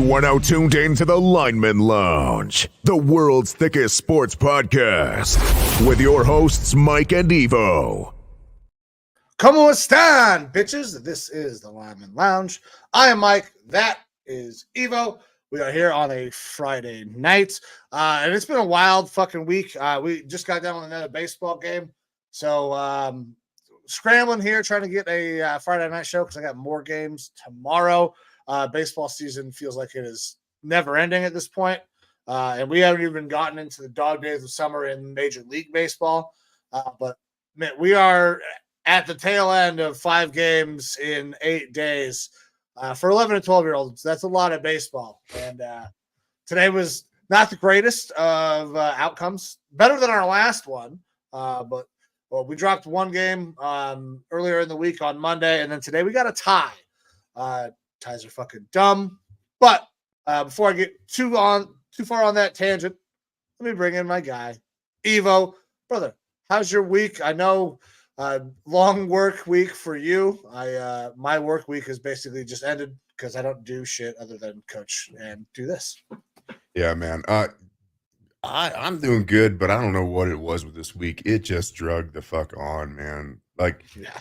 You are now tuned in to the Lineman Lounge, the world's thickest sports podcast, with your hosts, Mike and Evo. ¿Cómo están, bitches? This is the Lineman Lounge. I am Mike. That is Evo. We are here on a Friday night, and it's been a wild fucking week. We just got done with another baseball game, so scrambling here, trying to get a Friday night show because I got more games tomorrow. Baseball season feels like it is never ending at this point, and we haven't even gotten into the dog days of summer in Major League Baseball. But man, we are at the tail end of 5 games in 8 days. For 11 and 12-year-olds, that's a lot of baseball. And today was not the greatest of outcomes. Better than our last one, but we dropped one game earlier in the week on Monday, and then today we got a tie. Ties are fucking dumb. But before I get too far on that tangent, let me bring in my guy, Evo. Brother, how's your week? I know long work week for you. My work week has basically just ended because I don't do shit other than coach and do this. Yeah, man. I'm doing good, but I don't know what it was with this week. It just drug the fuck on, man. Like, Yeah.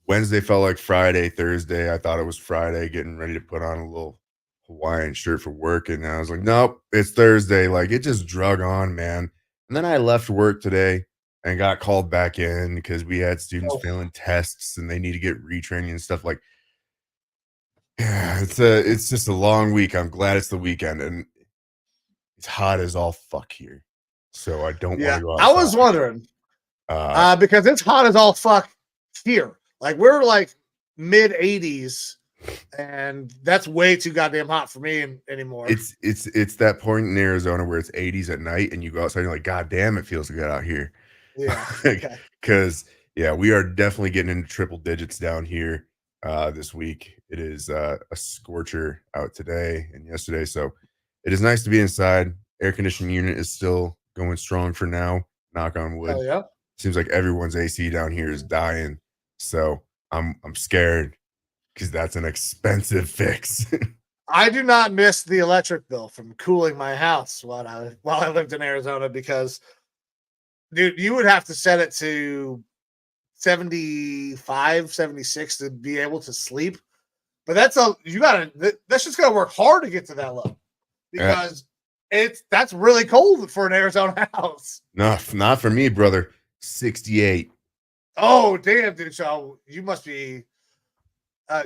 Wednesday felt like Friday. Thursday, I thought it was Friday, getting ready to put on a little Hawaiian shirt for work. And I was like, nope, it's Thursday. Like, it just drug on, man. And then I left work today and got called back in because we had students failing tests and they need to get retraining and stuff. Like, yeah, it's just a long week. I'm glad it's the weekend and it's hot as all fuck here. So I don't want to go outside. I was wondering because it's hot as all fuck here. Like, we're like mid 80s, and that's way too goddamn hot for me anymore. It's that point in Arizona where it's 80s at night, and you go outside and you're like, God damn, it feels good out here. Yeah, okay. Because we are definitely getting into triple digits down here this week. It is a scorcher out today and yesterday, so it is nice to be inside. Air conditioning unit is still going strong for now. Knock on wood. Hell yeah. Seems like everyone's AC down here is dying. So I'm scared because that's an expensive fix. I do not miss the electric bill from cooling my house while I lived in Arizona because, dude, you would have to set it to 75, 76 to be able to sleep. But that's just gonna work hard to get to that level because that's really cold for an Arizona house. No, not for me, brother. 68. Oh, damn, dude. So you must be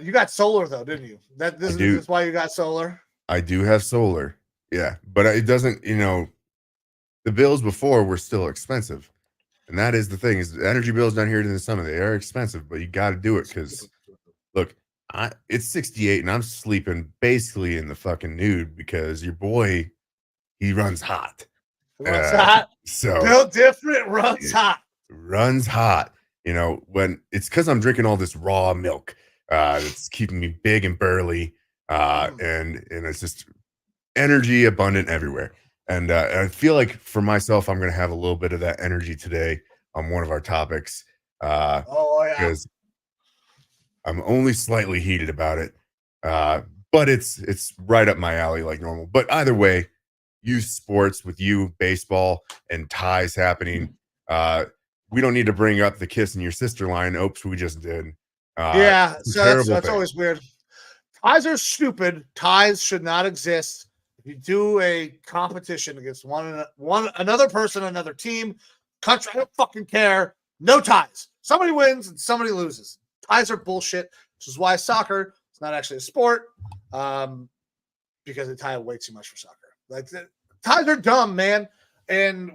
you got solar though, didn't you? This is why you got solar. I do have solar. Yeah, but it doesn't, the bills before were still expensive. And that is the thing, is the energy bills down here in the summer, they are expensive, but you got to do it because look, it's 68 and I'm sleeping basically in the fucking nude because your boy, he runs hot. Runs hot. So built different, runs hot. Runs hot. When it's because I'm drinking all this raw milk. It's keeping me big and burly. And it's just energy abundant everywhere. And I feel like for myself, I'm going to have a little bit of that energy today on one of our topics. Because I'm only slightly heated about it. But it's right up my alley like normal. But either way, youth sports with you, baseball and ties happening. We don't need to bring up the kissing your sister line. Oops, we just did. So that's always weird. Ties are stupid. Ties should not exist. If you do a competition against another person, another team, country, I don't fucking care. No ties. Somebody wins and somebody loses. Ties are bullshit, which is why soccer is not actually a sport, because they tie way too much for soccer. Like, ties are dumb, man. And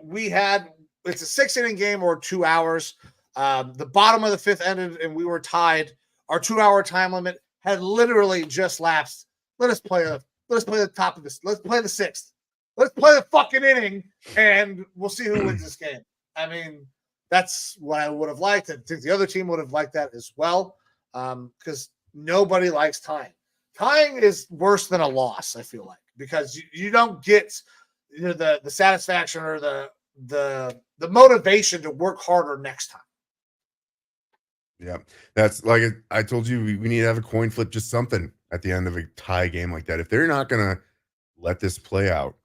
it's a 6-inning game or 2 hours. The bottom of the 5th ended and we were tied. Our 2-hour time limit had literally just lapsed. Let's play the top of this. Let's play the 6th. Let's play the fucking inning and we'll see who wins this game. I mean, that's what I would have liked. I think the other team would have liked that as well. Because nobody likes tying. Tying is worse than a loss, I feel like, because you don't get the satisfaction or the motivation to work harder next time. Yeah, that's like I told you, we need to have a coin flip, just something at the end of a tie game like that. If they're not gonna let this play out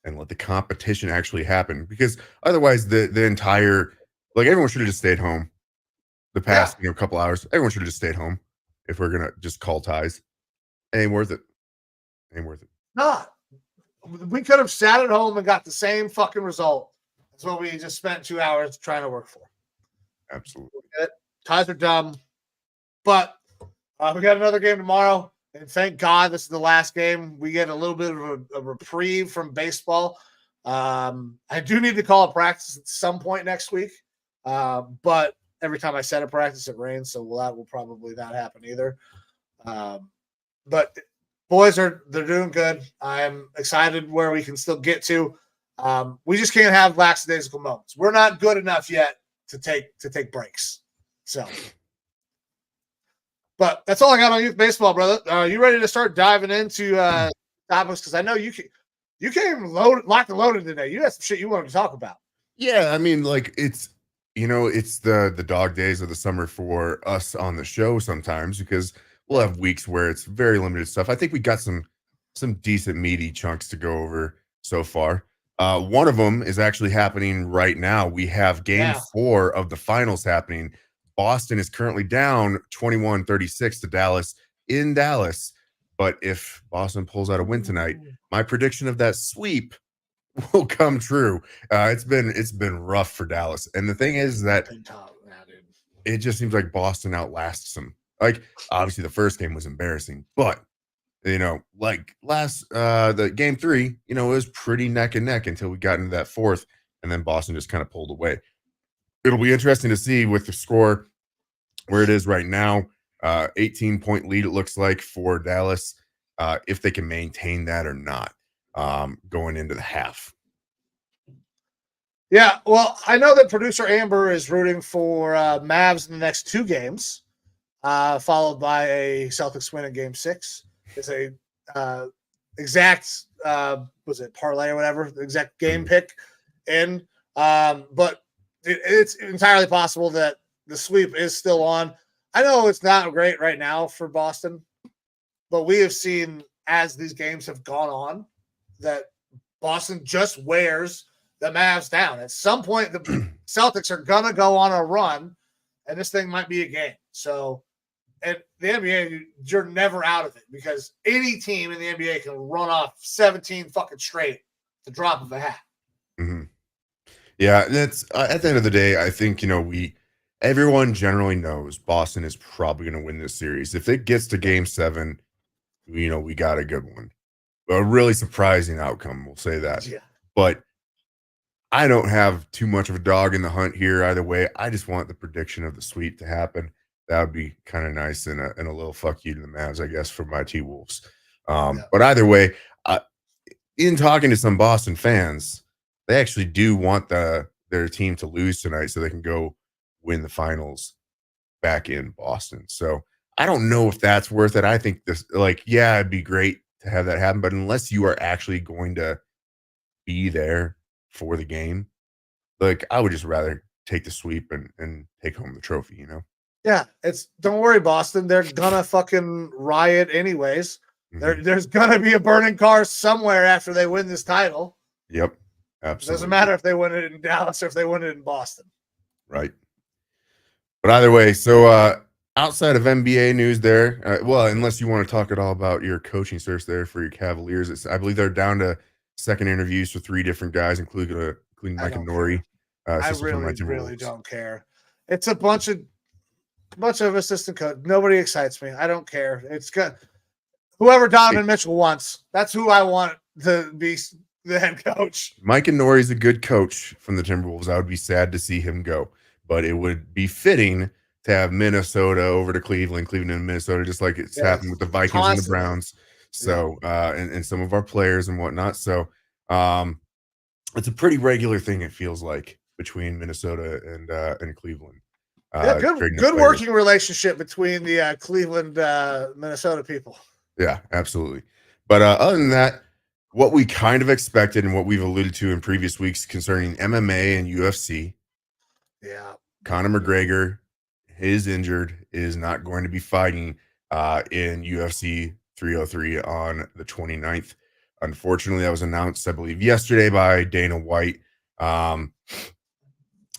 and let the competition actually happen, because otherwise the entire, like, everyone should have just stayed home the past couple hours. Everyone should have just stayed home if we're gonna just call ties. Ain't worth it. Ain't worth it. Not. We could have sat at home and got the same fucking result. That's what we just spent 2 hours trying to work for. Absolutely. Ties are dumb, but we got another game tomorrow, and thank God this is the last game. We get a little bit of a reprieve from baseball. I do need to call a practice at some point next week, but every time I set a practice, it rains, so that will probably not happen either. But boys they're doing good. I'm excited where we can still get to. We just can't have lackadaisical moments. We're not good enough yet to take breaks. So, but that's all I got on youth baseball, brother. Are you ready to start diving into topics? Because I know you came locked and loaded today. You had some shit you wanted to talk about. Yeah, I mean, like, it's the dog days of the summer for us on the show sometimes, because we'll have weeks where it's very limited stuff. I think we got some decent meaty chunks to go over so far. One of them is actually happening right now. We have game 4 of the finals happening. Boston is currently down 21-36 to Dallas in Dallas. But if Boston pulls out a win tonight, my prediction of that sweep will come true. It's been rough for Dallas. And the thing is that it just seems like Boston outlasts them. Like, obviously the first game was embarrassing, but like the game 3, it was pretty neck and neck until we got into that fourth, and then Boston just kind of pulled away. It'll be interesting to see with the score where it is right now. 18-point lead, it looks like, for Dallas, if they can maintain that or not, going into the half. Yeah, well, I know that producer Amber is rooting for Mavs in the next 2 games, followed by a Celtics win in game 6. It's a exact was it parlay or whatever, the exact game pick in. But it's entirely possible that the sweep is still on. I know it's not great right now for Boston, but we have seen as these games have gone on that Boston just wears the Mavs down. At some point, the Celtics are gonna go on a run, and this thing might be a game. So, and the NBA, you're never out of it, because any team in the NBA can run off 17 fucking straight the drop of a hat. Mm-hmm. Yeah, that's at the end of the day, I think everyone generally knows Boston is probably going to win this series. If it gets to game 7, we got a good one. A really surprising outcome, we'll say that. Yeah. But I don't have too much of a dog in the hunt here either way. I just want the prediction of the sweep to happen. That would be kind of nice, and a little fuck you to the Mavs, I guess, for my T-Wolves. But either way, in talking to some Boston fans, they actually do want their team to lose tonight so they can go win the finals back in Boston. So I don't know if that's worth it. I think it'd be great to have that happen, but unless you are actually going to be there for the game, I would just rather take the sweep and take home the trophy, Yeah, don't worry, Boston. They're gonna fucking riot anyways. Mm-hmm. There's gonna be a burning car somewhere after they win this title. Yep, absolutely. It doesn't matter if they win it in Dallas or if they win it in Boston. Right. But either way, so outside of NBA news there, unless you want to talk at all about your coaching search there for your Cavaliers, I believe they're down to second interviews for 3 different guys, including Mike and Nori. I really don't care. It's a bunch of assistant coach. Nobody excites me. I don't care. It's good. Whoever Donovan Mitchell wants, that's who I want to be the head coach. Mike and Nori is a good coach from the Timberwolves. I would be sad to see him go, but it would be fitting to have Minnesota over to Cleveland and Minnesota, just like it's happened with the Vikings and the Browns. So, and some of our players and whatnot. So, it's a pretty regular thing, it feels like, between Minnesota and Cleveland. Good working relationship between the Cleveland, Minnesota people. Yeah, absolutely. But other than that, what we kind of expected and what we've alluded to in previous weeks concerning MMA and UFC. Yeah. Conor McGregor is injured, is not going to be fighting in UFC 303 on the 29th. Unfortunately, that was announced, I believe, yesterday by Dana White.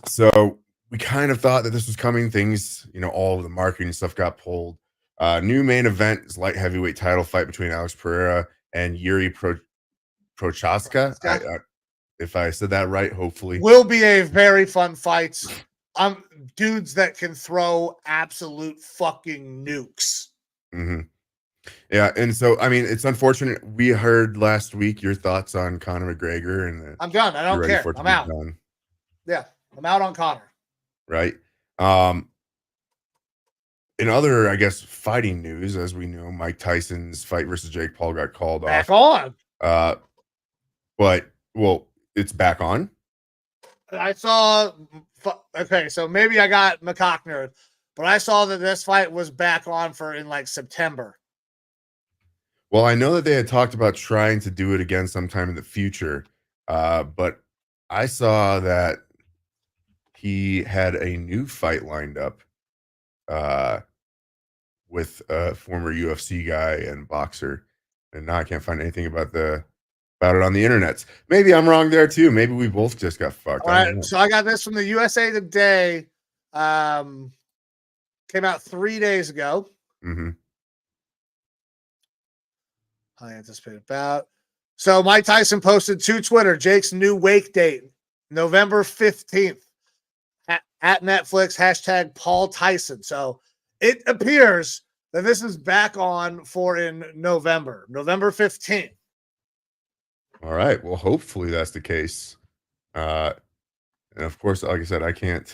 So we kind of thought that this was coming. Things, all of the marketing stuff got pulled. New main event is light heavyweight title fight between Alex Pereira and Yuri Prochaska. If I said that right, hopefully. Will be a very fun fight. Dudes that can throw absolute fucking nukes. Mm-hmm. Yeah, and so it's unfortunate. We heard last week your thoughts on Conor McGregor, and I'm done. I don't care. I'm out. Done. Yeah, I'm out on Conor. Right. In other, I guess, fighting news, as we know, Mike Tyson's fight versus Jake Paul got called back off. On. But it's back on. I saw. Okay, so maybe I got McCockner, but I saw that this fight was back on in like September. Well, I know that they had talked about trying to do it again sometime in the future, but I saw that he had a new fight lined up with a former UFC guy and boxer, and now I can't find anything about it on the internet. Maybe I'm wrong there too. Maybe we both just got fucked. All right, so I got this from the USA Today. Came out 3 days ago. Mm-hmm. I anticipate about. So Mike Tyson posted to Twitter Jake's new wake date, November 15th at Netflix, hashtag Paul Tyson. So it appears that this is back on in November 15th. All right. Well, hopefully that's the case. And of course, like I said, I can't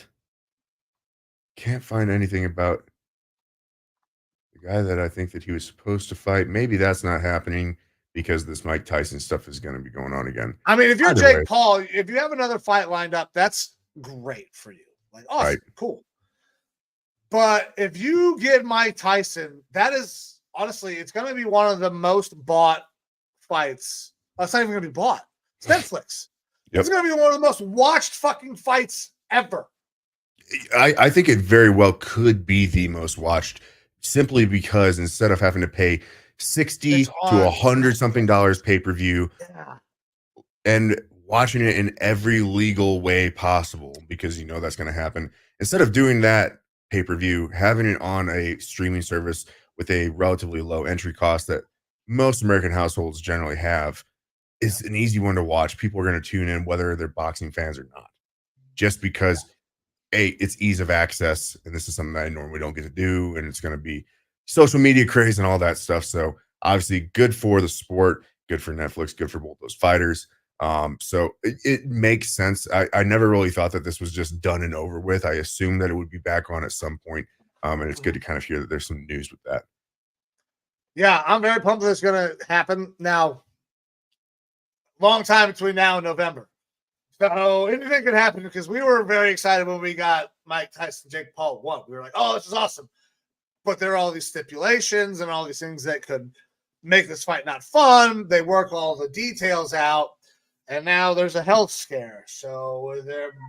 find anything about the guy that I think that he was supposed to fight. Maybe that's not happening because this Mike Tyson stuff is going to be going on again. I mean, if you're Jake Paul, if you have another fight lined up, that's great for you. Like, awesome, right. Cool. But if you get Mike Tyson, that is honestly, it's going to be one of the most bought fights. It's not even going to be bought. It's Netflix. Yep. It's going to be one of the most watched fucking fights ever. I think it very well could be the most watched, simply because instead of having to pay $60 to $100 something pay-per-view, and watching it in every legal way possible, because that's going to happen, instead of doing that pay-per-view, having it on a streaming service with a relatively low entry cost that most American households generally have, is an easy one to watch. People are going to tune in whether they're boxing fans or not, just because it's ease of access, and this is something that I normally don't get to do, and it's going to be social media craze and all that stuff. So obviously good for the sport, good for Netflix, good for both those fighters. So it makes sense. I never really thought that this was just done and over with. I assumed that it would be back on at some point. And it's good to kind of hear that there's some news with that. Yeah, I'm very pumped that it's going to happen. Now, long time between now and November. So anything could happen, because we were very excited when we got Mike Tyson, Jake Paul won. We were like, oh, this is awesome. But there are all these stipulations and all these things that could make this fight not fun. They work all the details out, and now there's a health scare. So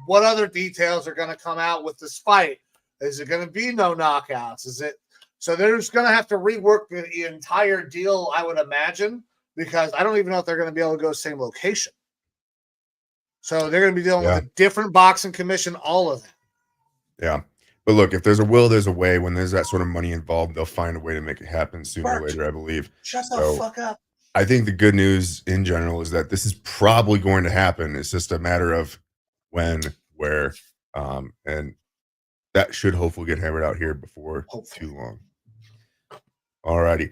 what other details are going to come out with this fight? Is it going to be no knockouts? So they're just going to have to rework the entire deal, I would imagine, because I don't even know if they're going to be able to go same location. So they're going to be dealing with a different boxing commission, all of that. Yeah. But look, if there's a will, there's a way. When there's that sort of money involved, they'll find a way to make it happen sooner or later, I believe. Shut the fuck up. I think the good news in general is that this is probably going to happen. It's just a matter of when, where, and that should hopefully get hammered out here before too long. Alrighty.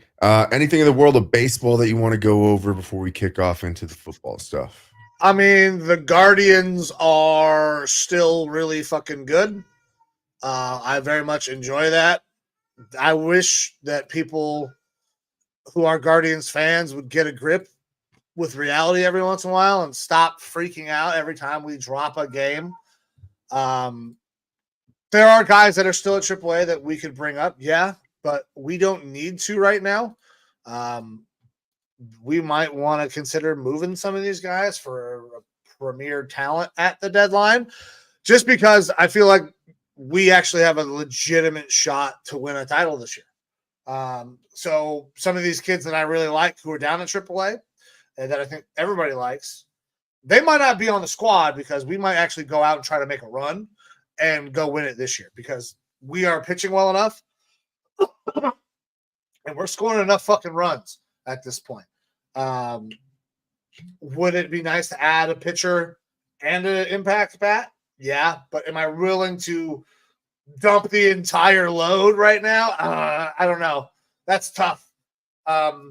Anything in the world of baseball that you want to go over before we kick off into the football stuff? I mean, the Guardians are still really fucking good. I very much enjoy that. I wish that people who are Guardians fans would get a grip with reality every once in a while and stop freaking out every time we drop a game. There are guys that are still at AAA that we could bring up, but we don't need to right now. We might want to consider moving some of these guys for a premier talent at the deadline, just because I feel like we actually have a legitimate shot to win a title this year. So some of these kids that I really like who are down at AAA, and that I think everybody likes. They might not be on the squad because we might actually go out and try to make a run and go win it this year because we are pitching well enough and we're scoring enough fucking runs at this point. Would it be nice to add a pitcher and an impact bat? Yeah, but am I willing to dump the entire load right now? I don't know. That's tough. But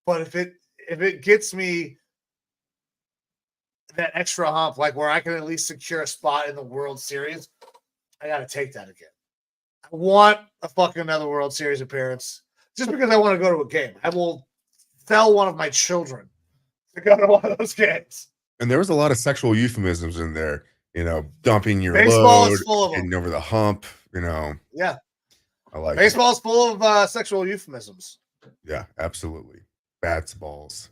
if it gets me that extra hump, like where I can at least secure a spot in the World Series, I got to take that again. I want a fucking another World Series appearance just because I want to go to a game. I will sell one of my children to go to one of those games. And there was a lot of sexual euphemisms in there, dumping your Baseball load, is full of them. getting over the hump, Yeah. I like Baseball is full of sexual euphemisms. Yeah, absolutely. Bats, balls.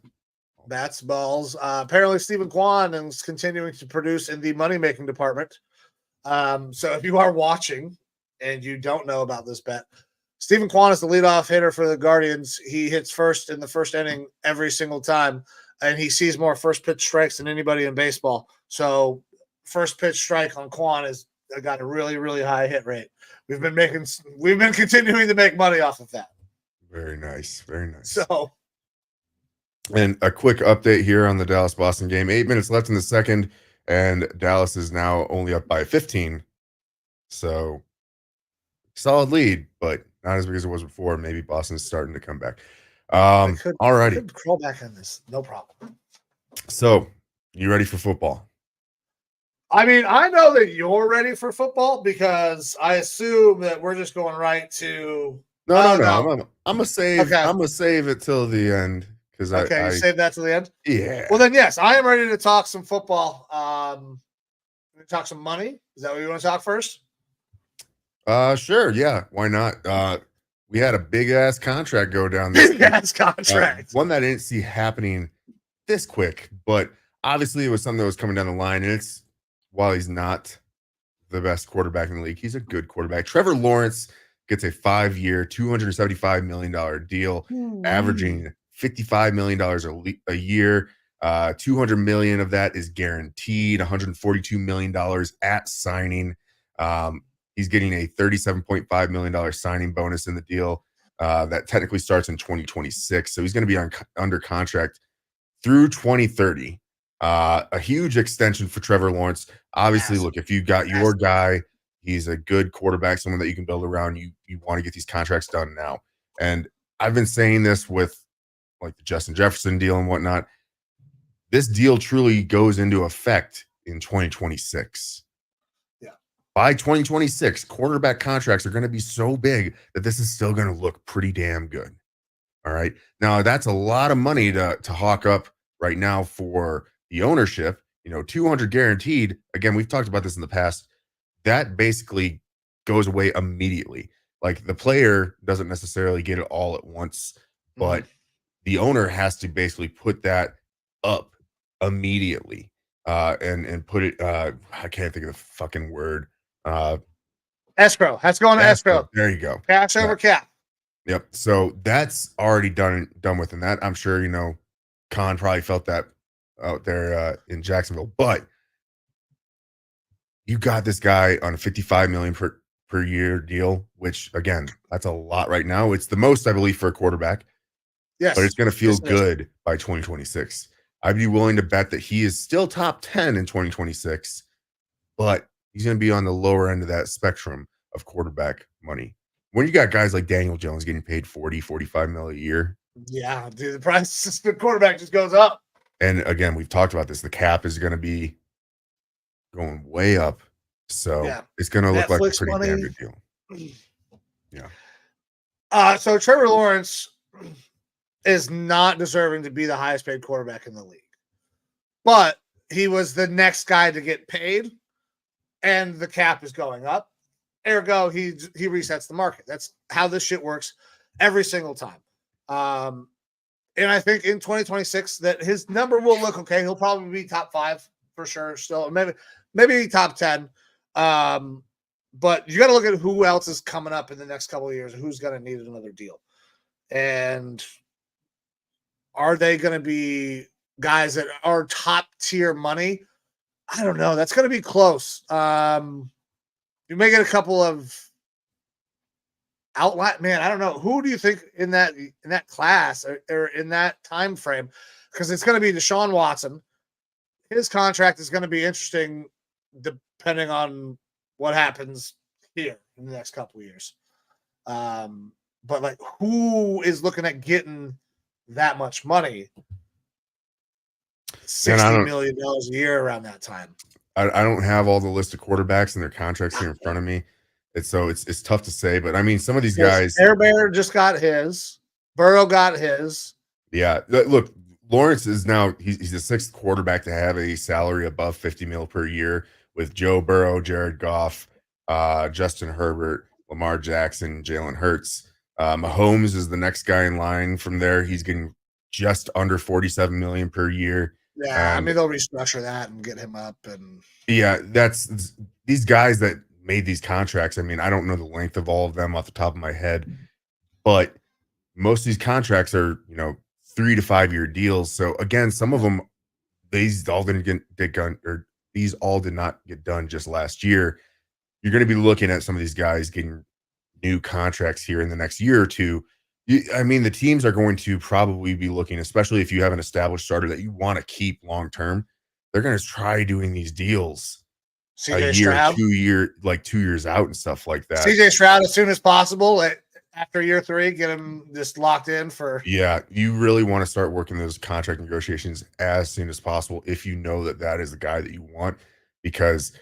Bats, balls. Apparently, Stephen Kwan is continuing to produce in the money-making department. So if you are watching and you don't know about this bet, Stephen Kwan is the leadoff hitter for the Guardians. He hits first in the first inning every single time, and he sees more first pitch strikes than anybody in baseball. So first pitch strike on Kwan has got a really, really high hit rate. We've been continuing to make money off of that. Very nice. Very nice. So, and a quick update here on the Dallas-Boston game. 8 minutes left in the second, and Dallas is now only up by 15. So, solid lead, but not as big as it was before. Maybe Boston's starting to come back. All righty. Could crawl back on this. No problem. So, you ready for football? I mean, I know that you're ready for football because I assume that we're just going right to. No. I'm gonna save. Okay. I'm gonna save it till the end because you save that to the end. Yeah. Well, then yes, I am ready to talk some football. Talk some money. Is that what you want to talk first? Sure. Yeah. Why not? We had a big ass contract go down. Big ass contract. One that I didn't see happening this quick, but obviously it was something that was coming down the line, and it's. While he's not the best quarterback in the league, he's a good quarterback. Trevor Lawrence gets a 5-year, $275 million deal, averaging $55 million a year. $200 million of that is guaranteed, $142 million at signing. He's getting a $37.5 million signing bonus in the deal that technically starts in 2026. So he's going to be under contract through 2030. A huge extension for Trevor Lawrence. Obviously, look, if you got your guy, he's a good quarterback, someone that you can build around. You want to get these contracts done now. And I've been saying this with like the Justin Jefferson deal and whatnot. This deal truly goes into effect in 2026. Yeah. By 2026, quarterback contracts are going to be so big that this is still going to look pretty damn good. All right. Now, that's a lot of money to hawk up right now for the ownership. 200 guaranteed. Again, we've talked about this in the past. That basically goes away immediately. Like the player doesn't necessarily get it all at once, but the owner has to basically put that up immediately and put it. I can't think of the fucking word. Escrow. That's going to escrow. There you go. Cash over cap. Yep. So that's already done with, and that I'm sure Khan probably felt that out there in Jacksonville, but you got this guy on a $55 million per year deal, which again, that's a lot right now. It's the most, I believe, for a quarterback. Yes, but it's going to feel good by 2026. I'd be willing to bet that he is still top 10 in 2026, but he's going to be on the lower end of that spectrum of quarterback money. When you got guys like Daniel Jones getting paid 40, 45 mil a year. Yeah, dude, the price the quarterback just goes up. And again, we've talked about this. The cap is going to be going way up. So it's going to look like a pretty damn good deal. Yeah. So Trevor Lawrence is not deserving to be the highest paid quarterback in the league. But he was the next guy to get paid, and the cap is going up. Ergo, he resets the market. That's how this shit works every single time. And I think in 2026 that his number will look okay. He'll probably be top 5 for sure. Still, maybe top 10. But you got to look at who else is coming up in the next couple of years. Who's going to need another deal? And are they going to be guys that are top tier money? I don't know. That's going to be close. You may get a couple of outline. Man, I don't know. Who do you think in that class or in that time frame? Because it's going to be Deshaun Watson. His contract is going to be interesting depending on what happens here in the next couple of years. But like, who is looking at getting that much money? $60 million a year around that time. I don't have all the list of quarterbacks and their contracts here in front of me. It's tough to say, but I mean, some of these guys. Air Bear just got his. Burrow got his. Yeah, look, Lawrence is now he's the sixth quarterback to have a salary above 50 mil per year, with Joe Burrow, Jared Goff, Justin Herbert, Lamar Jackson, Jalen Hurts. Mahomes is the next guy in line from there. He's getting just under 47 million per year. Yeah, I mean, they'll restructure that and get him up. And yeah, that's these guys that made these contracts. I mean, I don't know the length of all of them off the top of my head, but most of these contracts are, 3 to 5 year deals. So again, some of them, these all did not get done just last year. You're going to be looking at some of these guys getting new contracts here in the next year or two. I mean, the teams are going to probably be looking, especially if you have an established starter that you want to keep long term. They're going to try doing these deals CJ Stroud, 2 years out and stuff like that. CJ Stroud as soon as possible. After year 3, get him just locked in for. Yeah, you really want to start working those contract negotiations as soon as possible if you know that is the guy that you want, because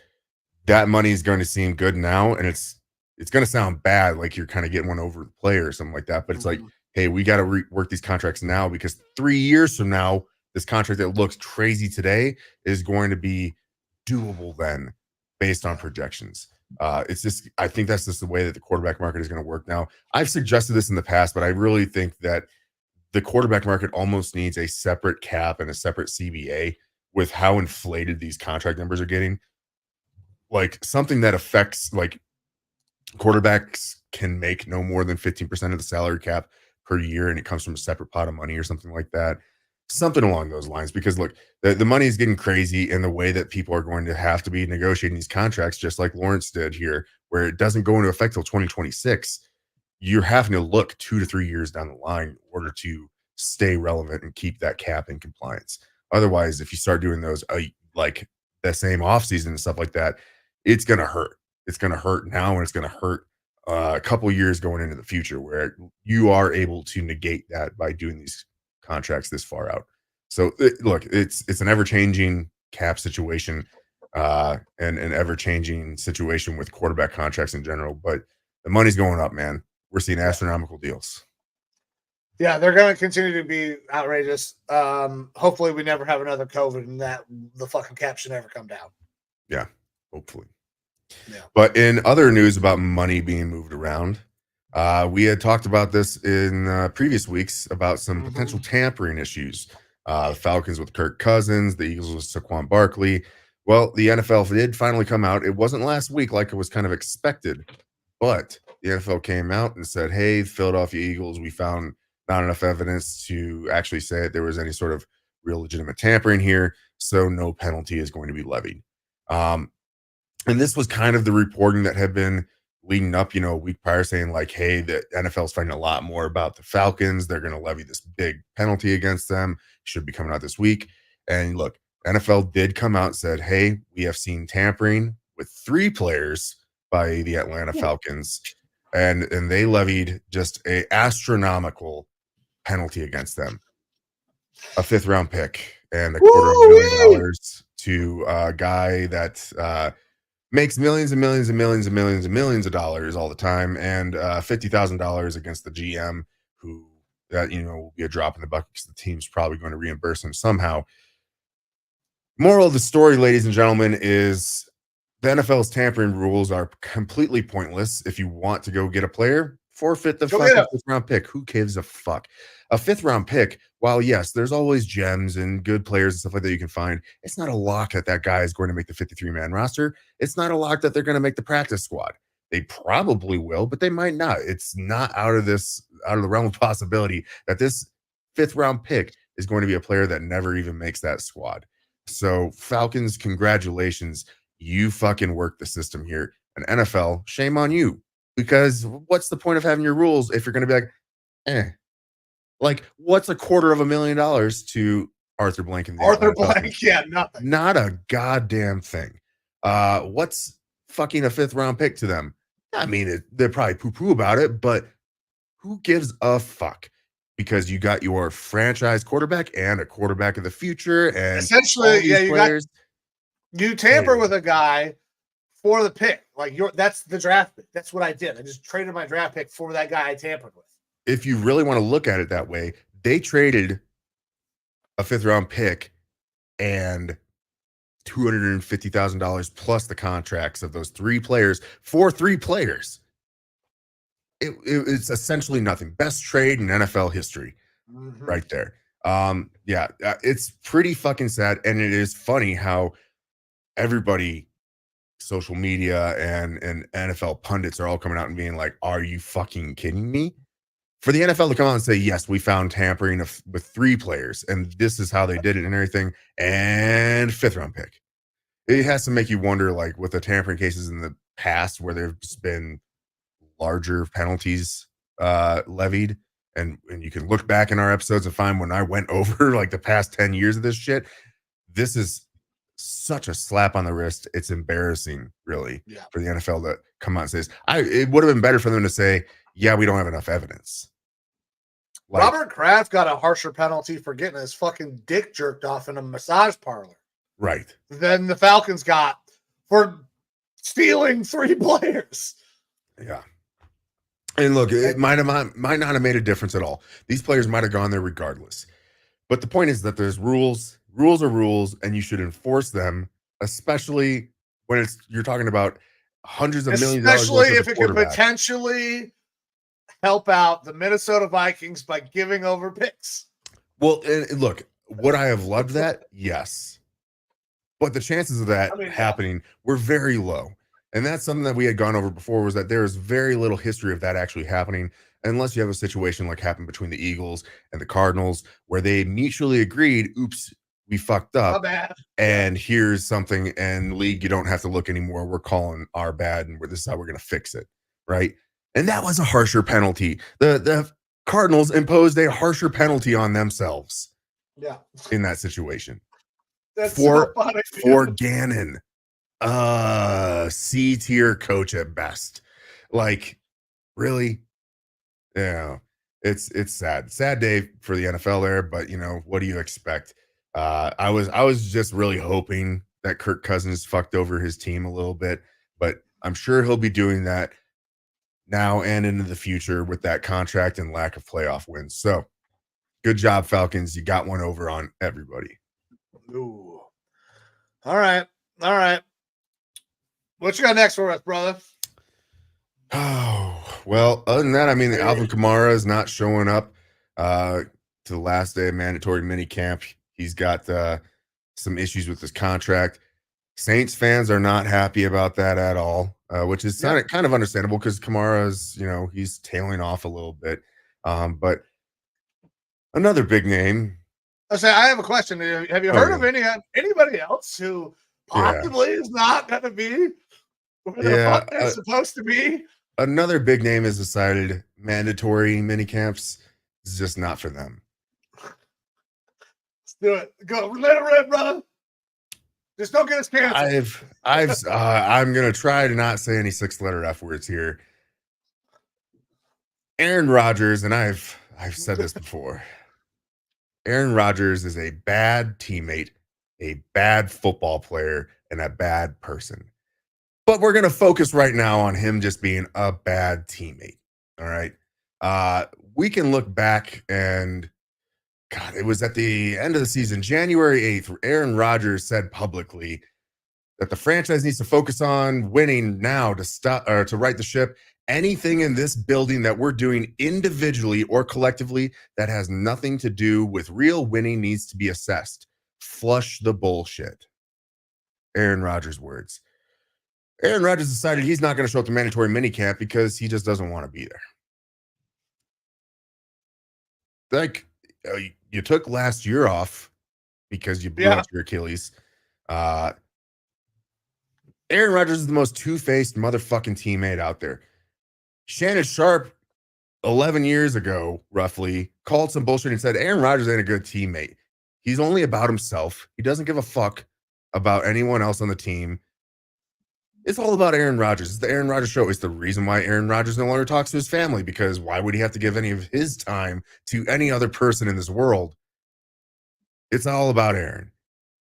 that money is going to seem good now, and it's going to sound bad, like you're kind of getting one over the player or something like that. But it's like, hey, we got to work these contracts now, because 3 years from now, this contract that looks crazy today is going to be doable then, based on projections. It's just, I think that's just the way that the quarterback market is going to work now. I've suggested this in the past, but I really think that the quarterback market almost needs a separate cap and a separate CBA with how inflated these contract numbers are getting. Like something that affects, like, quarterbacks can make no more than 15% of the salary cap per year, and it comes from a separate pot of money or something like that. Something along those lines, because look, the money is getting crazy in the way that people are going to have to be negotiating these contracts, just like Lawrence did here, where it doesn't go into effect till 2026. You're having to look 2 to 3 years down the line in order to stay relevant and keep that cap in compliance. Otherwise, if you start doing those like the same offseason and stuff like that, it's going to hurt. It's going to hurt now, and it's going to hurt a couple years going into the future, where you are able to negate that by doing these contracts this far out. So look, it's an ever-changing cap situation, and an ever-changing situation with quarterback contracts in general. But the money's going up, man. We're seeing astronomical deals. Yeah, they're going to continue to be outrageous. Hopefully, we never have another COVID, and that the fucking cap should never come down. Yeah, hopefully. Yeah. But in other news about money being moved around, we had talked about this in previous weeks about some potential tampering issues. The Falcons with Kirk Cousins, the Eagles with Saquon Barkley. Well, the NFL did finally come out. It wasn't last week like it was kind of expected, but the NFL came out and said, hey, Philadelphia Eagles, we found not enough evidence to actually say that there was any sort of real legitimate tampering here, so no penalty is going to be levied. And this was kind of the reporting that had been leading up, a week prior, saying like, hey, the NFL is finding a lot more about the Falcons. They're going to levy this big penalty against them. Should be coming out this week. And look, NFL did come out and said, hey, we have seen tampering with 3 players by the Atlanta Falcons. And they levied just a astronomical penalty against them. A 5th round pick and $250,000 to a guy that makes millions and millions and millions and millions and millions of dollars all the time, and $50,000 against the GM, who will be a drop in the bucket because the team's probably going to reimburse him somehow. Moral of the story, ladies and gentlemen, is the NFL's tampering rules are completely pointless. If you want to go get a player, forfeit the fucking 5th round pick. Who gives a fuck? A 5th round pick, while yes, there's always gems and good players and stuff like that you can find, it's not a lock that guy is going to make the 53-man roster. It's not a lock that they're going to make the practice squad. They probably will, but they might not. It's not out of the realm of possibility that this 5th round pick is going to be a player that never even makes that squad. So Falcons, congratulations. You fucking work the system here. And NFL, shame on you. Because what's the point of having your rules if you're going to be like, like, what's $250,000 to Arthur Blank in the Arthur NFL? Blank, yeah, nothing. Not a goddamn thing. What's fucking a 5th round pick to them? I mean, they're probably poo-poo about it, but who gives a fuck? Because you got your franchise quarterback and a quarterback of the future, and essentially, yeah, you tamper Hey. with a guy for the pick. Like that's the draft pick. That's what I did. I just traded my draft pick for that guy I tampered with. If you really want to look at it that way, they traded a 5th round pick and $250,000 plus the contracts of those 3 players for 3 players. It's essentially nothing. Best trade in NFL history, right there. It's pretty fucking sad, and it is funny how everybody, social media and NFL pundits are all coming out and being like, "Are you fucking kidding me?" For the NFL to come out and say, "Yes, we found tampering with 3 players, and this is how they did it and everything," and 5th round pick. It has to make you wonder, like with the tampering cases in the past, where there's been larger penalties levied, and you can look back in our episodes and find when I went over like the past 10 years of this shit. This is such a slap on the wrist. It's embarrassing, really, for the NFL to come out and say this. It would have been better for them to say, "Yeah, we don't have enough evidence." Like, Robert Kraft got a harsher penalty for getting his fucking dick jerked off in a massage parlor, right? Than the Falcons got for stealing 3 players. Yeah. And look, it might not have made a difference at all. These players might have gone there regardless. But the point is that there's rules. Rules are rules, and you should enforce them, especially when you're talking about hundreds of millions of dollars. Especially if it could potentially help out the Minnesota Vikings by giving over picks. Well, and look, would I have loved that? Yes. But the chances of that happening were very low. And that's something that we had gone over before, was that there is very little history of that actually happening, unless you have a situation like happened between the Eagles and the Cardinals, where they mutually agreed, oops, we fucked up. And here's something, and league, you don't have to look anymore. We're calling our bad, and this is how we're going to fix it. Right. And that was a harsher penalty. The Cardinals imposed a harsher penalty on themselves. Yeah. In that situation. That's so funny. For Gannon. C-tier coach at best. Like, really? Yeah. It's sad day for the NFL there, but what do you expect? I was just really hoping that Kirk Cousins fucked over his team a little bit, but I'm sure he'll be doing that now and into the future with that contract and lack of playoff wins. So good job, Falcons. You got one over on everybody. Ooh. All right. What you got next for us, brother? Oh, well, other than that, I mean, Alvin Kamara is not showing up to the last day of mandatory mini camp. He's got some issues with his contract. Saints fans are not happy about that at all, which is kind of understandable, because Kamara's, he's tailing off a little bit. But another big name. I have a question. Have you heard of anybody else who possibly is not going to be where the fuck they're supposed to be? Another big name has decided mandatory mini camps is just not for them. Let's do it. Go, let it rip, brother. Just don't get us canceled. I'm gonna try to not say any 6-letter F words here. Aaron Rodgers, and I've said this before. Aaron Rodgers is a bad teammate, a bad football player, and a bad person. But we're gonna focus right now on him just being a bad teammate. All right. We can look back, and God, it was at the end of the season, January 8th, where Aaron Rodgers said publicly that the franchise needs to focus on winning now to stop or to right the ship. Anything in this building that we're doing individually or collectively that has nothing to do with real winning needs to be assessed. Flush the bullshit. Aaron Rodgers' words. Aaron Rodgers decided he's not going to show up to mandatory minicamp because he just doesn't want to be there. Like, you took last year off because you blew out your Achilles. Aaron Rodgers is the most two-faced motherfucking teammate out there. Shannon Sharp, 11 years ago, roughly, called some bullshit and said, Aaron Rodgers ain't a good teammate. He's only about himself. He doesn't give a fuck about anyone else on the team. It's all about Aaron Rodgers. It's the Aaron Rodgers show. It's the reason why Aaron Rodgers no longer talks to his family, because why would he have to give any of his time to any other person in this world? It's all about Aaron.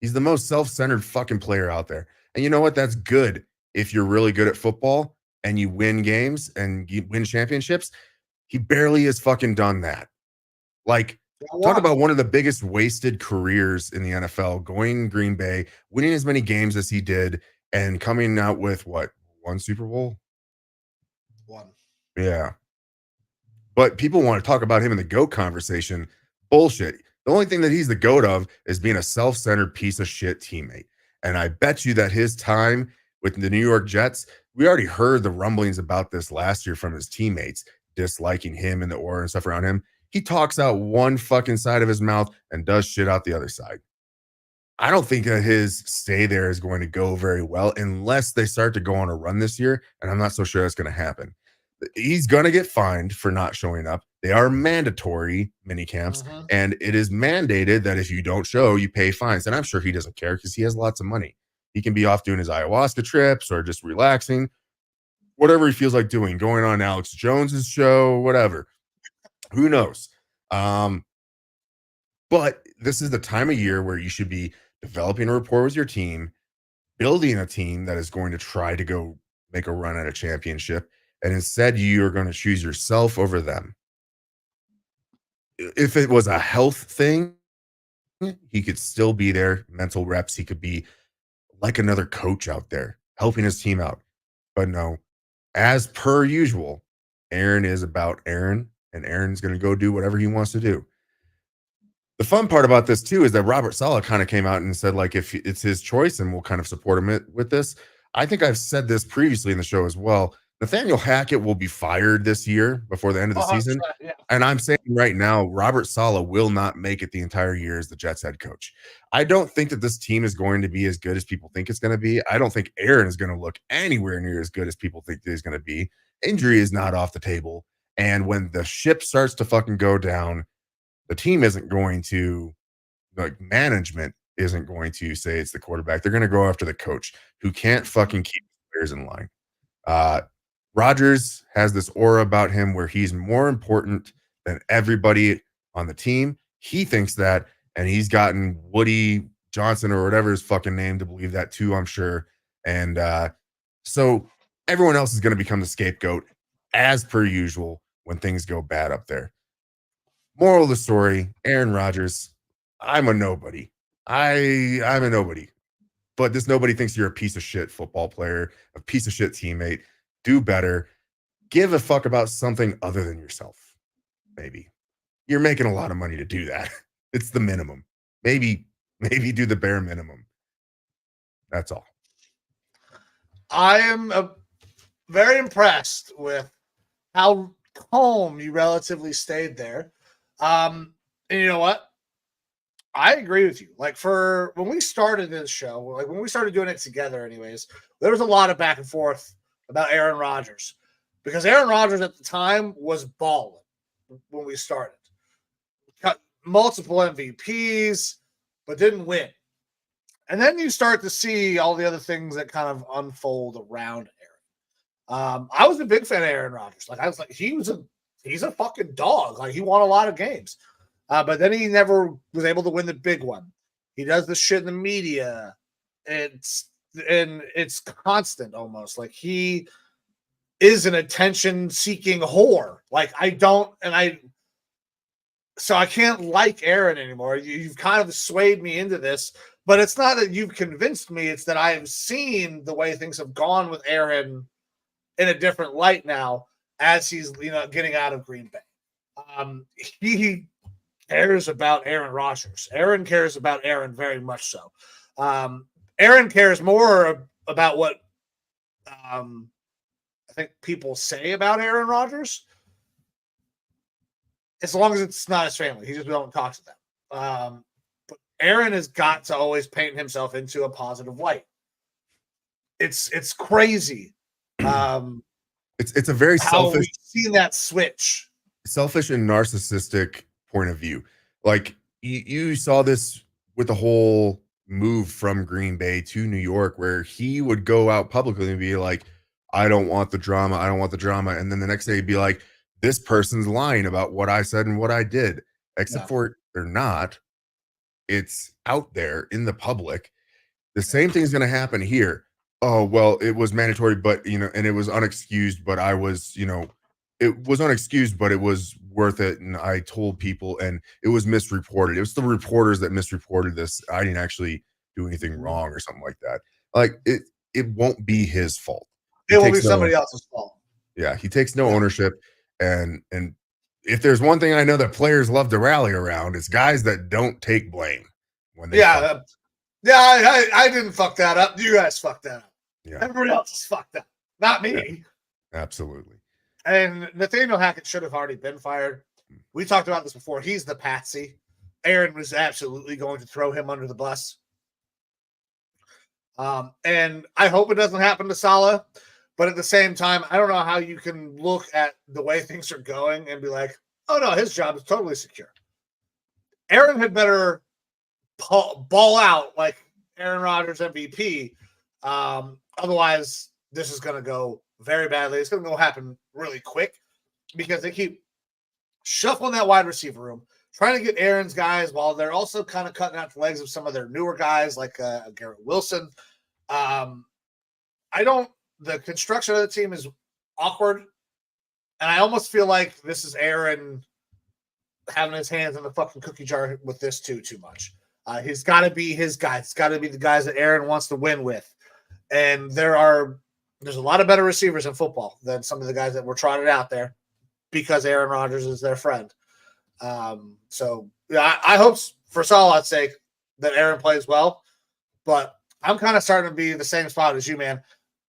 He's the most self-centered fucking player out there. And you know what? That's good if you're really good at football and you win games and you win championships. He barely has fucking done that. Like, talk about one of the biggest wasted careers in the NFL, going Green Bay, winning as many games as he did, and coming out with what? One Super Bowl? One. Yeah. But people want to talk about him in the GOAT conversation. Bullshit. The only thing that he's the GOAT of is being a self-centered piece of shit teammate. And I bet you that his time with the New York Jets, we already heard the rumblings about this last year from his teammates, disliking him and the aura and stuff around him. He talks out one fucking side of his mouth and does shit out the other side. I don't think that his stay there is going to go very well unless they start to go on a run this year, and I'm not so sure that's going to happen. He's going to get fined for not showing up. They are mandatory mini camps, and it is mandated that if you don't show, you pay fines. And I'm sure he doesn't care because he has lots of money. He can be off doing his ayahuasca trips or just relaxing, whatever he feels like doing, going on Alex Jones's show, whatever. Who knows? But this is the time of year where you should be developing a rapport with your team, building a team that is going to try to go make a run at a championship. And instead, you're going to choose yourself over them. If it was a health thing, he could still be there, mental reps. He could be like another coach out there, helping his team out. But no, as per usual, Aaron is about Aaron, and Aaron's going to go do whatever he wants to do. The fun part about this, too, is that Robert Saleh kind of came out and said, like, if it's his choice and we'll kind of support him with this. I think I've said this previously in the show as well. Nathaniel Hackett will be fired this year before the end of the season. Yeah. And I'm saying right now, Robert Saleh will not make it the entire year as the Jets head coach. I don't think that this team is going to be as good as people think it's going to be. I don't think Aaron is going to look anywhere near as good as people think he's going to be. Injury is not off the table. And when the ship starts to fucking go down, the team isn't going to, like, management isn't going to say it's the quarterback. They're going to go after the coach who can't fucking keep players in line. Rodgers has this aura about him where he's more important than everybody on the team. He thinks that, and he's gotten Woody Johnson or whatever his fucking name to believe that too, I'm sure. And so everyone else is going to become the scapegoat as per usual when things go bad up there. Moral of the story, Aaron Rodgers, I'm a nobody. I'm a nobody. But this nobody thinks you're a piece of shit football player, a piece of shit teammate. Do better. Give a fuck about something other than yourself. Maybe. You're making a lot of money to do that. It's the minimum. Maybe do the bare minimum. That's all. I am very impressed with how calm you relatively stayed there. And you know what? I agree with you. Like, for when we started this show, like when we started doing it together anyways, there was a lot of back and forth about Aaron Rodgers, because Aaron Rodgers at the time was balling when we started. Got multiple MVPs, but didn't win. And then you start to see all the other things that kind of unfold around Aaron. I was a big fan of Aaron Rodgers. Like, I was like, he's a fucking dog. Like, he won a lot of games. But then he never was able to win the big one. He does this shit in the media. It's constant almost. Like, he is an attention-seeking whore. Like, so I can't like Aaron anymore. You've kind of swayed me into this, but it's not that you've convinced me. It's that I have seen the way things have gone with Aaron in a different light now as he's, getting out of Green Bay. He cares about Aaron Rodgers. Aaron cares about Aaron very much so. Aaron cares more about what I think people say about Aaron Rodgers, as long as it's not his family. He just don't talk to them. But Aaron has got to always paint himself into a positive light. It's crazy. It's a very How selfish, we've seen that switch. selfish and narcissistic point of view. Like you saw this with the whole move from Green Bay to New York, where he would go out publicly and be like, I don't want the drama. I don't want the drama. And then the next day he'd be like, this person's lying about what I said and what I did, except for they're not. It's out there in the public. The same thing is going to happen here. Oh, well, it was mandatory, but, and it was unexcused, but I was, it was unexcused, but it was worth it. And I told people, and it was misreported. It was the reporters that misreported this. I didn't actually do anything wrong or something like that. Like it won't be his fault. It will be somebody else's fault. Yeah. He takes no ownership. And if there's one thing I know that players love to rally around, it's guys that don't take blame when they I didn't fuck that up. You guys fucked that up. Yeah. Everybody else is fucked up. Not me. Yeah. Absolutely. And Nathaniel Hackett should have already been fired. We talked about this before. He's the patsy. Aaron was absolutely going to throw him under the bus. And I hope it doesn't happen to Saleh. But at the same time, I don't know how you can look at the way things are going and be like, oh, no, his job is totally secure. Aaron had better ball out like Aaron Rodgers MVP. Otherwise, this is going to go very badly. It's going to happen really quick because they keep shuffling that wide receiver room, trying to get Aaron's guys while they're also kind of cutting out the legs of some of their newer guys like Garrett Wilson. The construction of the team is awkward, and I almost feel like this is Aaron having his hands in the fucking cookie jar with this too much. He's got to be his guys. It's got to be the guys that Aaron wants to win with. And there's a lot of better receivers in football than some of the guys that were trotted out there because Aaron Rodgers is their friend. So I hope for Saleh's sake that Aaron plays well, but I'm kind of starting to be in the same spot as you, man.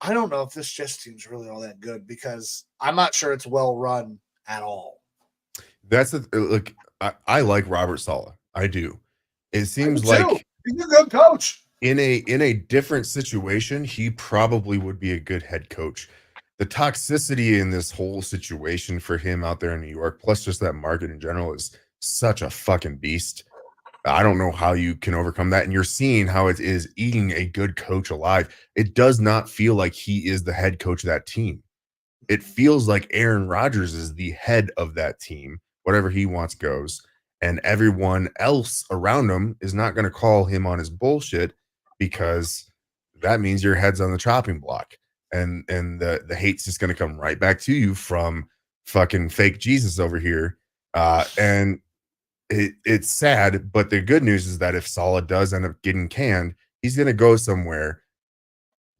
I don't know if this Jets team's really all that good because I'm not sure it's well run at all. I like Robert Saleh. I do. It seems like he's a good coach. In a different situation, he probably would be a good head coach. The toxicity in this whole situation for him out there in New York, plus just that market in general, is such a fucking beast. I don't know how you can overcome that. And you're seeing how it is eating a good coach alive. It does not feel like he is the head coach of that team. It feels like Aaron Rodgers is the head of that team. Whatever he wants goes. And everyone else around him is not going to call him on his bullshit because that means your head's on the chopping block. And the hate's just going to come right back to you from fucking fake Jesus over here. And it's sad, but the good news is that if Saleh does end up getting canned, he's going to go somewhere,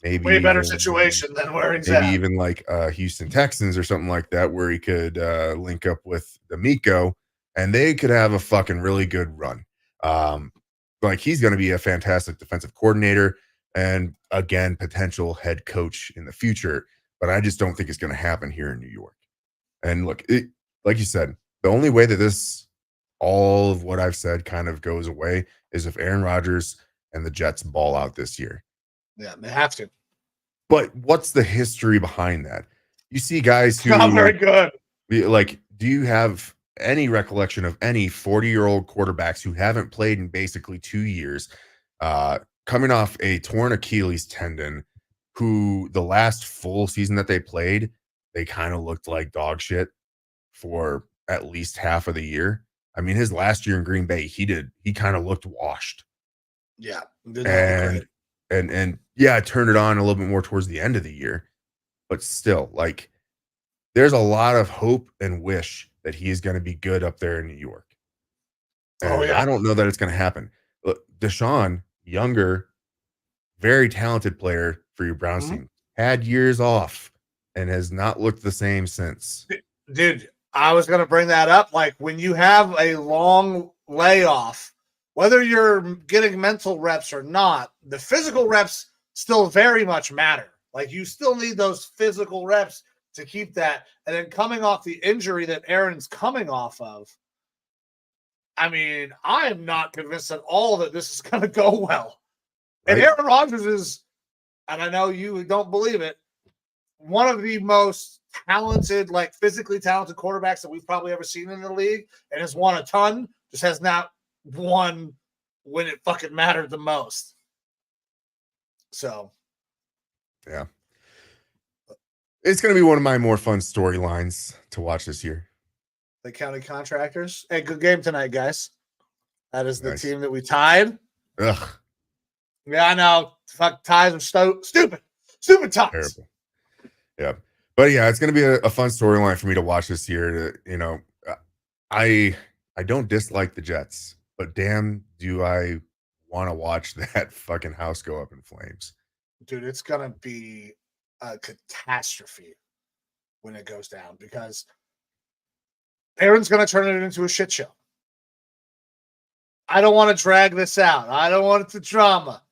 maybe way better situation than where he's maybe at. Even like Houston Texans or something like that, where he could link up with D'Amico, and they could have a fucking really good run. Like he's going to be a fantastic defensive coordinator and again potential head coach in the future, but I just don't think it's going to happen here in New York. And look, like you said, the only way that all of what I've said kind of goes away is if Aaron Rodgers and the Jets ball out this year. Yeah, they have to. But what's the history behind that? You see guys who not very good. Like, do you have any recollection of any 40-year-old quarterbacks who haven't played in basically 2 years, coming off a torn Achilles tendon, who the last full season that they played, they kind of looked like dog shit for at least half of the year? I mean, his last year in Green Bay, he kind of looked washed. Yeah. And yeah, turned it on a little bit more towards the end of the year. But still, like, there's a lot of hope and wish that he is going to be good up there in New York. And I don't know that it's going to happen. Look, Deshaun, younger, very talented player for your Browns team, had years off and has not looked the same since. Dude, I was going to bring that up. Like, when you have a long layoff, whether you're getting mental reps or not, the physical reps still very much matter. Like, you still need those physical reps to keep that. And then coming off the injury that Aaron's coming off of, I mean, I am not convinced at all that this is going to go well. And Right? Aaron Rodgers is, and I know you don't believe it, one of the most talented, like physically talented quarterbacks that we've probably ever seen in the league, and has won a ton, just has not won when it fucking mattered the most. So, yeah. It's going to be one of my more fun storylines to watch this year. the county contractors. Hey, good game tonight, guys. That is the Nice. team that we tied. Ugh. Yeah, I know. Fuck, ties are stupid. Stupid ties. Terrible. Yeah. But yeah, it's going to be a fun storyline for me to watch this year. I don't dislike the Jets, but damn, do I want to watch that fucking house go up in flames. Dude, it's going to be a catastrophe when it goes down because Aaron's going to turn it into a shit show. I don't want to drag this out. I don't want it to drama.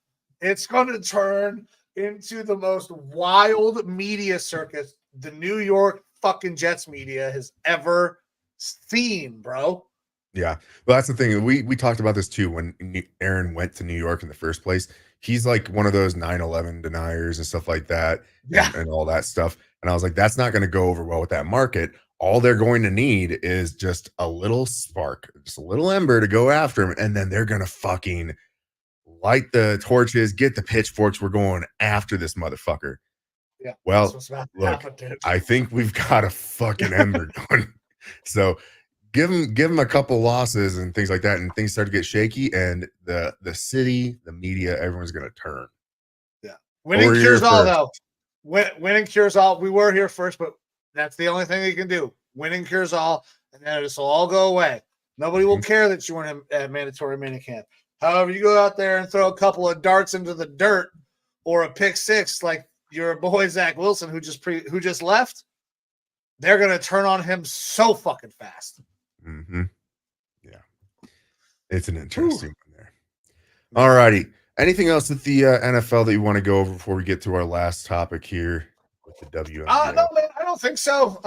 It's going to turn into the most wild media circus the New York fucking Jets media has ever seen, bro. Yeah. Well, that's the thing. We talked about this too when Aaron went to New York in the first place. He's like one of those 9/11 deniers and stuff like that, and all that stuff. And I was like, that's not going to go over well with that market. All they're going to need is just a little spark, just a little ember to go after him. And then they're going to fucking light the torches, get the pitchforks. We're going after this motherfucker. Yeah. Well, look, I think we've got a fucking ember going. So give him a couple losses and things like that, and things start to get shaky, and the city, the media, everyone's going to turn. Yeah. Winning cures all, though. Winning cures all. We were here first, but that's the only thing you can do. Winning cures all, and then this will all go away. Nobody will care that you weren't at mandatory minicamp. However, you go out there and throw a couple of darts into the dirt or a pick six like your boy Zach Wilson, who just left, they're going to turn on him so fucking fast. Mm-hmm. Yeah. It's an interesting one there. All righty. Anything else with the NFL that you want to go over before we get to our last topic here with the WNBA? No, man, I don't think so.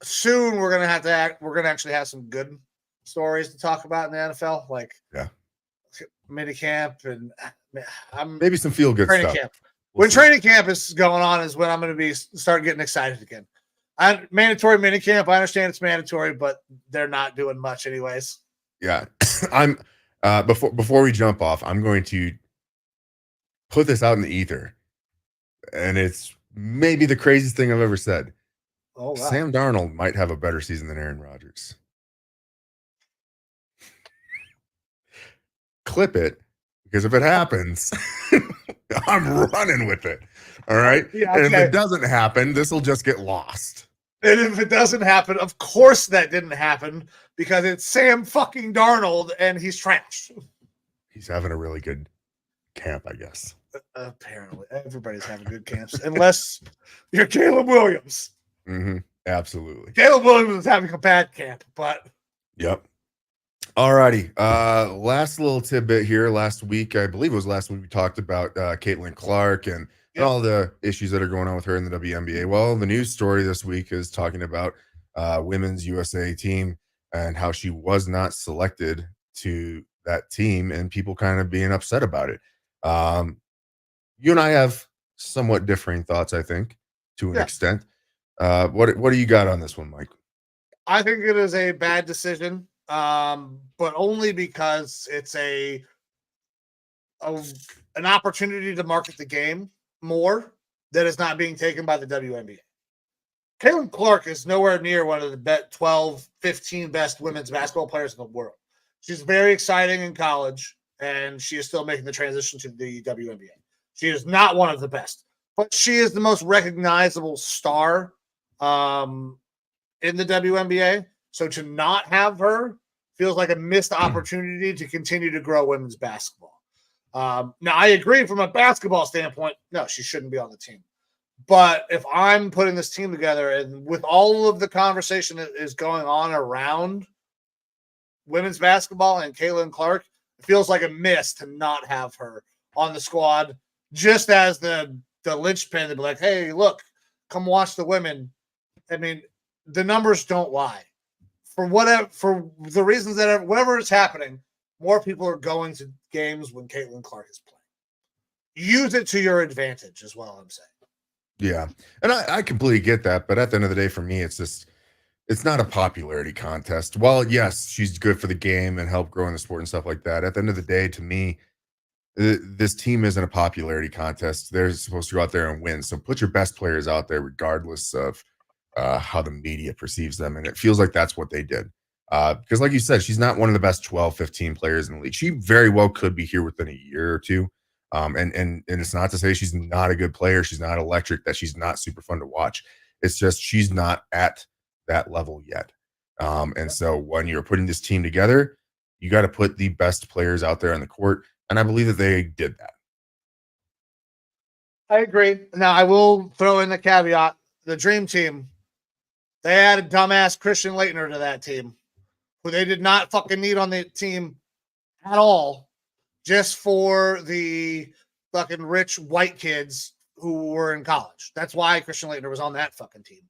Soon we're gonna actually have some good stories to talk about in the NFL, like minicamp and maybe some feel good training stuff. Camp. When training camp is going on is when I'm going to start getting excited again. Mandatory minicamp. I understand it's mandatory, but they're not doing much anyways. Yeah, I'm. Before we jump off, I'm going to put this out in the ether, and it's maybe the craziest thing I've ever said. Oh, wow. Sam Darnold might have a better season than Aaron Rodgers. Clip it, because if it happens, I'm running with it. All right. Yeah, okay. And if it doesn't happen, this will just get lost. And if it doesn't happen, of course that didn't happen because it's Sam fucking Darnold and he's trash. He's having a really good camp, I guess. Apparently, everybody's having good camps, unless you're Caleb Williams. Mm-hmm. Absolutely. Caleb Williams is having a bad camp, but yep. All righty. Last little tidbit here. Last week, I believe it was last week, we talked about Caitlin Clark and all the issues that are going on with her in the WNBA. Well, the news story this week is talking about women's USA team and how she was not selected to that team and people kind of being upset about it. You and I have somewhat differing thoughts, I think, to an extent. What do you got on this one, Mike? I think it is a bad decision, but only because it's an opportunity to market the game more that is not being taken by the WNBA. Caitlin Clark is nowhere near one of the 12, 15 best women's basketball players in the world. She's very exciting in college, and she is still making the transition to the WNBA. She is not one of the best, but she is the most recognizable star in the WNBA. So to not have her feels like a missed opportunity to continue to grow women's basketball. Now, I agree from a basketball standpoint, no, she shouldn't be on the team. But if I'm putting this team together and with all of the conversation that is going on around women's basketball and Caitlin Clark, it feels like a miss to not have her on the squad just as the linchpin to be like, hey, look, come watch the women. I mean, the numbers don't lie. for the reasons that whatever is happening, more people are going to games when Caitlin Clark is playing. Use it to your advantage, is what I'm saying. Yeah, and I completely get that, but at the end of the day, for me, it's not a popularity contest. While yes, she's good for the game and help grow in the sport and stuff like that, at the end of the day, to me, this team isn't a popularity contest. They're supposed to go out there and win. So put your best players out there, regardless of how the media perceives them. And it feels like that's what they did. Because like you said, she's not one of the best 12, 15 players in the league. She very well could be here within a year or two. And it's not to say she's not a good player. She's not electric, that she's not super fun to watch. It's just she's not at that level yet. And so when you're putting this team together, you got to put the best players out there on the court. And I believe that they did that. I agree. Now, I will throw in the caveat. The Dream Team, they added dumbass Christian Laettner to that team, who they did not fucking need on the team at all, just for the fucking rich white kids who were in college. That's why Christian Laettner was on that fucking team.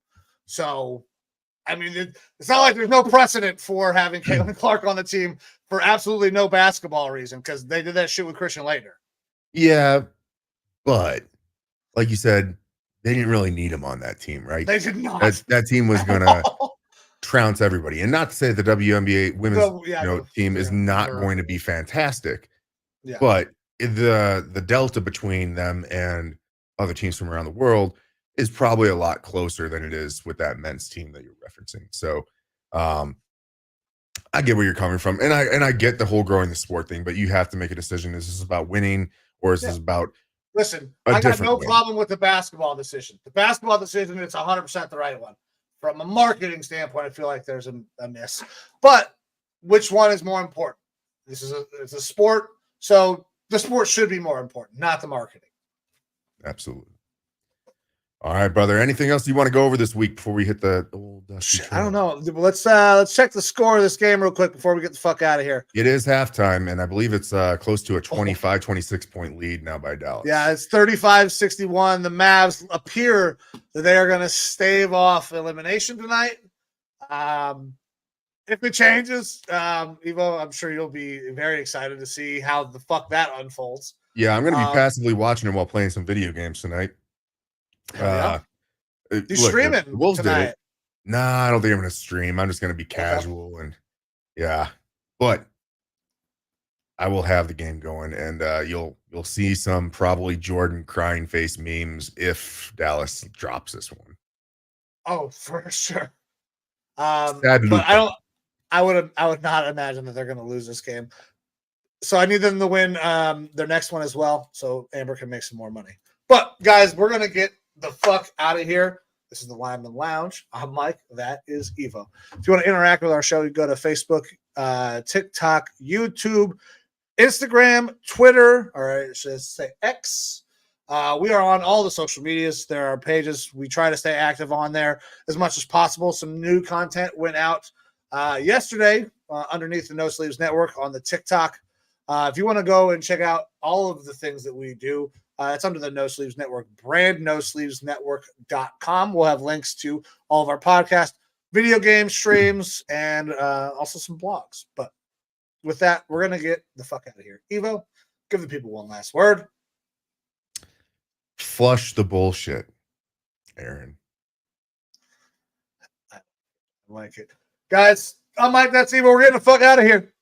So, I mean, it's not like there's no precedent for having Caitlin Clark on the team for absolutely no basketball reason, because they did that shit with Christian Laettner. Yeah, but like you said, they didn't really need him on that team, right? They did not. That team was going to trounce everybody. And not to say the WNBA women's team is not going to be fantastic, but the delta between them and other teams from around the world is probably a lot closer than it is with that men's team that you're referencing. So I get where you're coming from, and I get the whole growing the sport thing, but you have to make a decision. Is this about winning, or is this about listen? I got no problem with the basketball decision. The basketball decision, it's 100% the right one. From a marketing standpoint, I feel like there's a miss. But which one is more important? It's a sport, so the sport should be more important, not the marketing. Absolutely. All right, brother. Anything else you want to go over this week before we hit the old dusty trail? I don't know. Let's check the score of this game real quick before we get the fuck out of here. It is halftime, and I believe it's close to a 25, 26-point lead now by Dallas. Yeah, it's 35-61. The Mavs appear that they are going to stave off elimination tonight. If it changes, Evo, I'm sure you'll be very excited to see how the fuck that unfolds. Yeah, I'm going to be passively watching it while playing some video games tonight. You streaming the Wolves tonight? Did it. Nah, I don't think I'm going to stream. I'm just going to be casual and but I will have the game going, and you'll see some probably Jordan crying face memes if Dallas drops this one. Oh, for sure. But I would not imagine that they're going to lose this game. So I need them to win their next one as well, so Amber can make some more money. But guys, we're going to get the fuck out of here. This is the Lineman Lounge. I'm Mike. That is Evo. If you want to interact with our show, you go to Facebook, TikTok, YouTube, Instagram, Twitter, or I should say X. We are on all the social medias. There are pages. We try to stay active on there as much as possible. Some new content went out yesterday underneath the No Sleeves Network on the TikTok. If you want to go and check out all of the things that we do, it's under the No Sleeves Network brand, nosleevesnetwork.com. We'll have links to all of our podcasts, video game streams, and also some blogs. But with that, we're going to get the fuck out of here. Evo, give the people one last word. Flush the bullshit, Aaron. I like it. Guys, I'm Mike. That's Evo. We're getting the fuck out of here.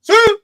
See you.